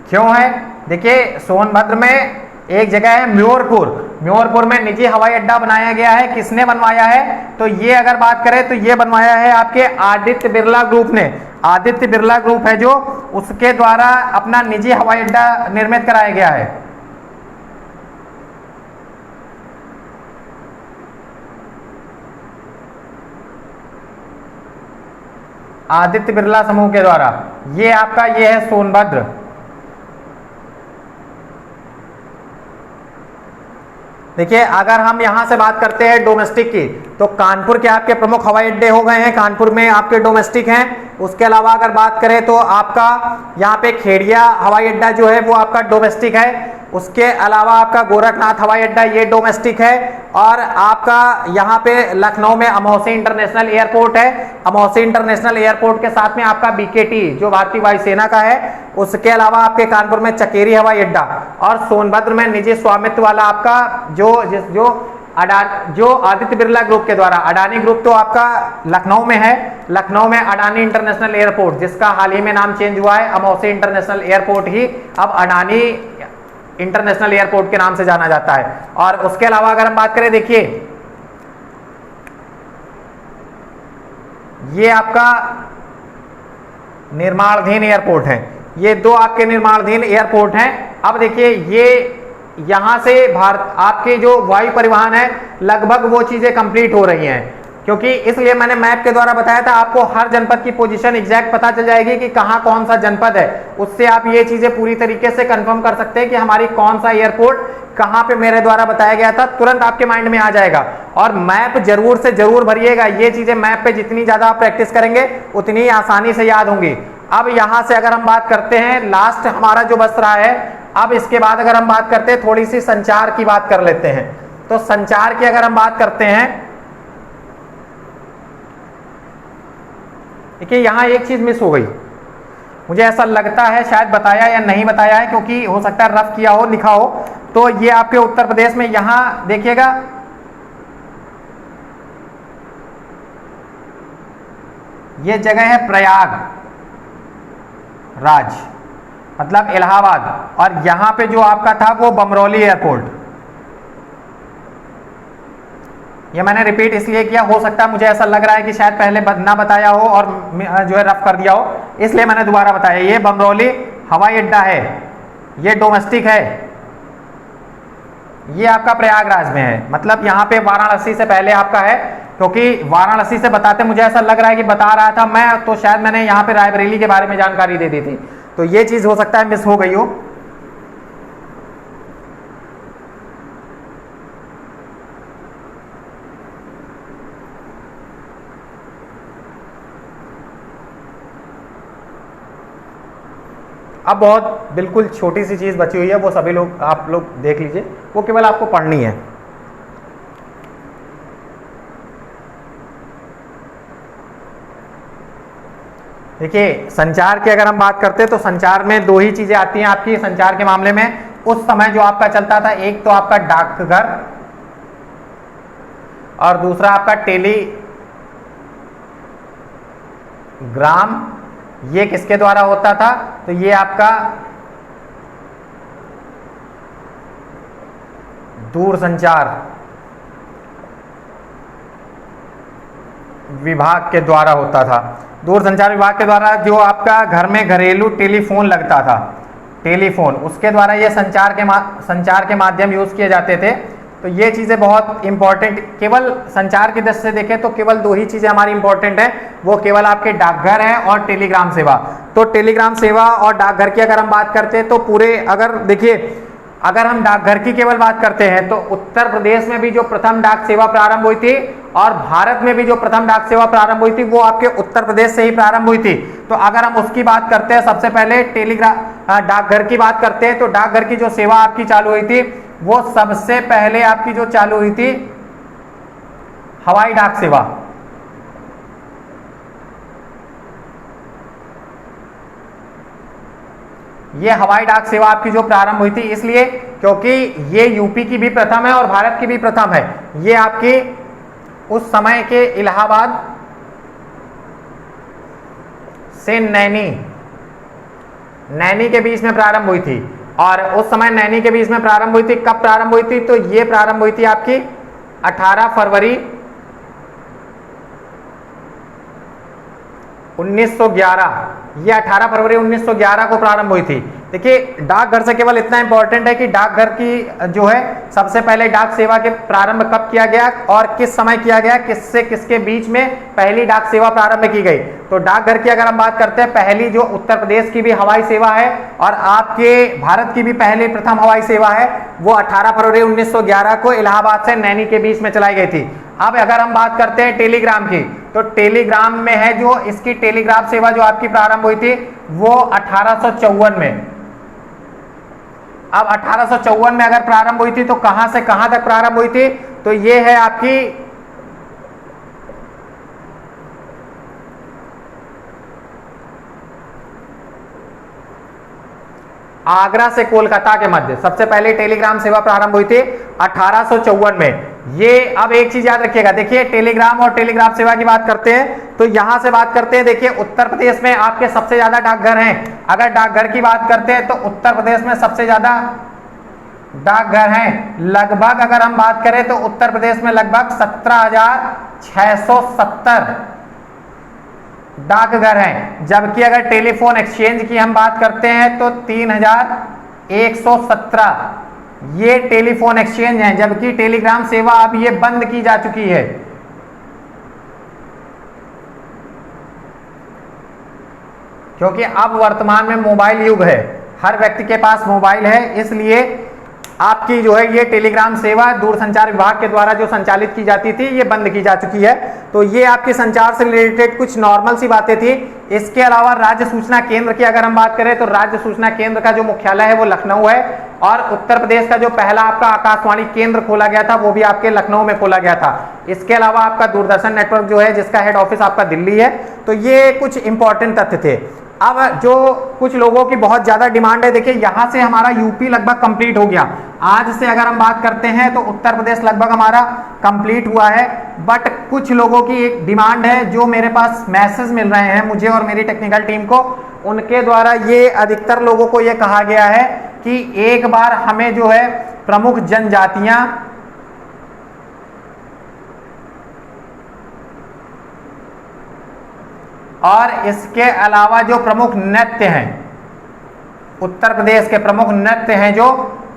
क्यों है? देखिए सोनभद्र में एक जगह है म्योरपुर में निजी हवाई अड्डा बनाया गया है। किसने बनवाया है? तो ये अगर बात करें तो ये बनवाया है आपके आदित्य बिरला ग्रुप ने। आदित्य बिरला ग्रुप है जो उसके द्वारा अपना निजी हवाई अड्डा निर्मित कराया गया है। आदित्य बिरला समूह के द्वारा ये आपका ये है सोनभद्र। देखिए अगर हम यहां से बात करते हैं डोमेस्टिक की तो कानपुर के आपके प्रमुख हवाई अड्डे हो गए हैं, कानपुर में आपके डोमेस्टिक हैं। उसके अलावा अगर बात करें तो आपका यहाँ पे खेड़िया हवाई अड्डा जो है वो आपका डोमेस्टिक है। उसके अलावा आपका गोरखनाथ हवाई अड्डा ये डोमेस्टिक है और आपका यहाँ पे लखनऊ में अमौसी इंटरनेशनल एयरपोर्ट है। अमौसी इंटरनेशनल एयरपोर्ट के साथ में आपका बीकेटी जो भारतीय वायुसेना का है। उसके अलावा आपके कानपुर में चकेरी हवाई अड्डा और सोनभद्र में निजी स्वामित्व वाला आपका जो आदित्य बिरला ग्रुप के द्वारा अडानी ग्रुप तो आपका लखनऊ में है। लखनऊ में अडानी इंटरनेशनल एयरपोर्ट जिसका हाल ही में नाम चेंज हुआ है, अमौसी इंटरनेशनल एयरपोर्ट ही अब अडानी इंटरनेशनल एयरपोर्ट के नाम से जाना जाता है। और उसके अलावा अगर हम बात करें, देखिए ये आपका निर्माणाधीन एयरपोर्ट है, ये दो आपके निर्माणाधीन एयरपोर्ट हैं। अब देखिए ये यहां से भारत आपके जो वायु परिवहन है लगभग वो चीजें कंप्लीट हो रही हैं, क्योंकि इसलिए मैंने मैप के द्वारा बताया था आपको हर जनपद की पोजीशन एग्जैक्ट पता चल जाएगी कि कहां कौन सा जनपद है। उससे आप ये चीजें पूरी तरीके से कंफर्म कर सकते हैं कि हमारी कौन सा एयरपोर्ट कहां पे मेरे द्वारा बताया गया था, तुरंत आपके माइंड में आ जाएगा। और मैप जरूर से जरूर भरिएगा, ये चीजें मैप पे जितनी ज्यादा आप प्रैक्टिस करेंगे उतनी आसानी से याद होंगी। अब यहां से अगर हम बात करते हैं, लास्ट हमारा जो बस रहा है, अब इसके बाद अगर हम बात करते हैं थोड़ी सी संचार की बात कर लेते हैं। तो संचार की अगर हम बात करते हैं, देखिए यहां एक चीज मिस हो गई, मुझे ऐसा लगता है शायद बताया या नहीं बताया है, क्योंकि हो सकता है रफ किया हो लिखा हो। तो ये आपके उत्तर प्रदेश में यहां देखिएगा ये जगह है प्रयाग राज, मतलब इलाहाबाद, और यहां पे जो आपका था वो बमरौली एयरपोर्ट। ये मैंने रिपीट इसलिए किया, हो सकता है मुझे ऐसा लग रहा है कि शायद पहले ना बताया हो और जो है रफ कर दिया हो, इसलिए मैंने दोबारा बताया। ये बमरौली हवाई अड्डा है, ये डोमेस्टिक है, ये आपका प्रयागराज में है, मतलब यहाँ पे वाराणसी से पहले आपका है, क्योंकि वाराणसी से बताते मुझे ऐसा लग रहा है कि बता रहा था मैं, तो शायद मैंने यहाँ पे रायबरेली के बारे में जानकारी दे दी थी, तो ये चीज हो सकता है मिस हो गई हो। अब बहुत बिल्कुल छोटी सी चीज बची हुई है, वो सभी लोग आप लोग देख लीजिए, वो केवल आपको पढ़नी है। देखिए संचार की अगर हम बात करते हैं तो संचार में दो ही चीजें आती हैं आपकी संचार के मामले में उस समय जो आपका चलता था, एक तो आपका डाकघर और दूसरा आपका टेलीग्राम। ये किसके द्वारा होता था? तो ये आपका दूरसंचार विभाग के द्वारा होता था। दूरसंचार विभाग के द्वारा जो आपका घर में घरेलू टेलीफोन लगता था, टेलीफोन, उसके द्वारा ये संचार के माध्यम यूज किए जाते थे। तो ये चीजें बहुत इंपॉर्टेंट, केवल संचार की दृष्टि से देखें तो केवल दो ही चीजें हमारी इंपॉर्टेंट है, वो केवल आपके डाकघर है और टेलीग्राम सेवा। तो टेलीग्राम सेवा और डाकघर की अगर हम बात करते हैं तो पूरे, अगर देखिए अगर हम डाकघर की केवल बात करते हैं तो उत्तर प्रदेश में भी जो प्रथम डाक सेवा प्रारंभ हुई थी और भारत में भी जो प्रथम डाक सेवा प्रारंभ हुई थी वो आपके उत्तर प्रदेश से ही प्रारंभ हुई थी। तो अगर हम उसकी बात करते हैं, सबसे पहले डाकघर की बात करते हैं तो डाकघर की जो सेवा आपकी चालू हुई थी वो सबसे पहले आपकी जो चालू हुई थी हवाई डाक सेवा। ये हवाई डाक सेवा आपकी जो प्रारंभ हुई थी, इसलिए क्योंकि ये यूपी की भी प्रथम है और भारत की भी प्रथम है। ये आपकी उस समय के इलाहाबाद से नैनी के बीच में प्रारंभ हुई थी, और उस समय नैनी के बीच में प्रारंभ हुई थी। कब प्रारंभ हुई थी? तो ये प्रारंभ हुई थी आपकी 18 फरवरी 1911। ये 18 फरवरी 1911 को प्रारंभ हुई थी। देखिए डाकघर से केवल इतना इंपॉर्टेंट है कि डाकघर की जो है सबसे पहले डाक सेवा के प्रारंभ कब किया गया और किस समय किया गया, किससे किसके बीच में पहली डाक सेवा प्रारंभ की गई। तो डाकघर की अगर हम बात करते हैं, पहली जो उत्तर प्रदेश की भी हवाई सेवा है और आपके भारत की भी पहली प्रथम हवाई सेवा है, वो 18 फरवरी 1911 को इलाहाबाद से नैनी के बीच में चलाई गई थी। अब अगर हम बात करते हैं टेलीग्राम की, तो टेलीग्राम में है जो इसकी टेलीग्राफ सेवा जो आपकी प्रारंभ हुई थी वो 1854 में। अब 1854 में अगर प्रारंभ हुई थी तो कहां से कहां तक प्रारंभ हुई थी? तो ये है आपकी आगरा से कोलकाता के मध्य सबसे पहले टेलीग्राम सेवा प्रारंभ हुई थी 1854 में। ये अब एक चीज याद रखिएगा, देखिए टेलीग्राम और टेलीग्राफ सेवा की बात करते हैं तो यहां से बात करते हैं। देखिए उत्तर प्रदेश में आपके सबसे ज्यादा डाकघर हैं। अगर डाकघर की बात करते हैं तो उत्तर प्रदेश में सबसे ज्यादा डाकघर हैं। लगभग अगर हम बात करें तो उत्तर प्रदेश में लगभग 17,670 डाकघर हैं, जबकि अगर टेलीफोन एक्सचेंज की हम बात करते हैं तो 3,117 ये टेलीफोन एक्सचेंज हैं, जबकि टेलीग्राम सेवा अब ये बंद की जा चुकी है। क्योंकि अब वर्तमान में मोबाइल युग है, हर व्यक्ति के पास मोबाइल है, इसलिए आपकी जो है ये टेलीग्राम सेवा दूरसंचार विभाग के द्वारा जो संचालित की जाती थी ये बंद की जा चुकी है। तो ये आपके संचार से रिलेटेड कुछ नॉर्मल सी बातें थी। इसके अलावा राज्य सूचना केंद्र की अगर हम बात करें तो राज्य सूचना केंद्र का जो मुख्यालय है वो लखनऊ है, और उत्तर प्रदेश का जो पहला आपका आकाशवाणी केंद्र खोला गया था वो भी आपके लखनऊ में खोला गया था। इसके अलावा आपका दूरदर्शन नेटवर्क जो है जिसका हेड ऑफिस आपका दिल्ली है। तो ये कुछ इंपॉर्टेंट तथ्य थे। अब जो कुछ लोगों की बहुत ज्यादा डिमांड है, देखिए यहां से हमारा यूपी लगभग कंप्लीट हो गया। आज से अगर हम बात करते हैं तो उत्तर प्रदेश लगभग हमारा कंप्लीट हुआ है। बट कुछ लोगों की एक डिमांड है, जो मेरे पास मैसेज मिल रहे हैं मुझे और मेरी टेक्निकल टीम को, उनके द्वारा ये अधिकतर लोगों को ये कहा गया है कि एक बार हमें जो है प्रमुख जनजातियां और इसके अलावा जो प्रमुख नृत्य हैं, उत्तर प्रदेश के प्रमुख नृत्य हैं जो,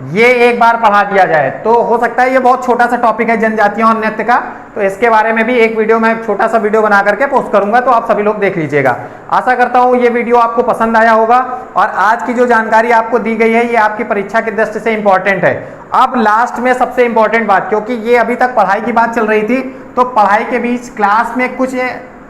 ये एक बार पढ़ा दिया जाए। तो हो सकता है ये बहुत छोटा सा टॉपिक है जनजातियों और नृत्य का, तो इसके बारे में भी एक वीडियो, मैं छोटा सा वीडियो बना करके पोस्ट करूंगा, तो आप सभी लोग देख लीजिएगा। आशा करता हूं ये वीडियो आपको पसंद आया होगा और आज की जो जानकारी आपको दी गई है ये आपकी परीक्षा की दृष्टि से इंपॉर्टेंट है। अब लास्ट में सबसे इंपॉर्टेंट बात, क्योंकि ये अभी तक पढ़ाई की बात चल रही थी, तो पढ़ाई के बीच क्लास में कुछ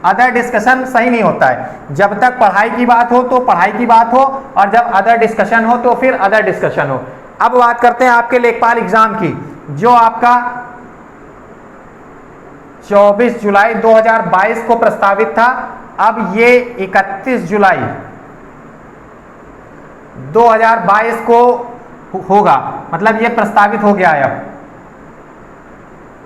अदर डिस्कशन सही नहीं होता है। जब तक पढ़ाई की बात हो तो पढ़ाई की बात हो, और जब अदर डिस्कशन हो तो फिर अदर डिस्कशन हो। अब बात करते हैं आपके लेखपाल एग्जाम की, जो आपका 24 जुलाई 2022 को प्रस्तावित था। अब ये 31 जुलाई 2022 को होगा, मतलब ये प्रस्तावित हो गया है। अब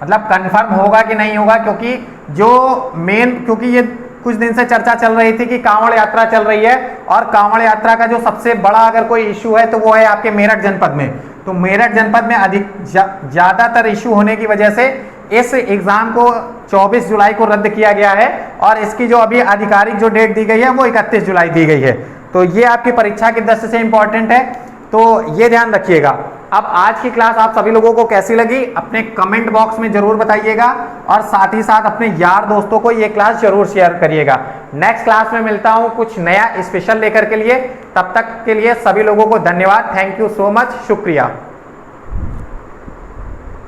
मतलब कंफर्म होगा कि नहीं होगा, क्योंकि जो मेन, क्योंकि ये कुछ दिन से चर्चा चल रही थी कि कांवड़ यात्रा चल रही है, और कांवड़ यात्रा का जो सबसे बड़ा अगर कोई इशू है तो वो है आपके मेरठ जनपद में। तो मेरठ जनपद में अधिक ज्यादातर इशू होने की वजह से इस एग्जाम को 24 जुलाई को रद्द किया गया है, और इसकी जो अभी आधिकारिक जो डेट दी गई है वो 31 जुलाई दी गई है। तो ये आपकी परीक्षा की दृष्टि से इंपॉर्टेंट है, तो ये ध्यान रखिएगा। अब आज की क्लास आप सभी लोगों को कैसी लगी अपने कमेंट बॉक्स में जरूर बताइएगा, और साथ ही साथ अपने यार दोस्तों को ये क्लास जरूर शेयर करिएगा। नेक्स्ट क्लास में मिलता हूं कुछ नया स्पेशल लेकर के लिए, तब तक के लिए सभी लोगों को धन्यवाद। थैंक यू सो मच, शुक्रिया।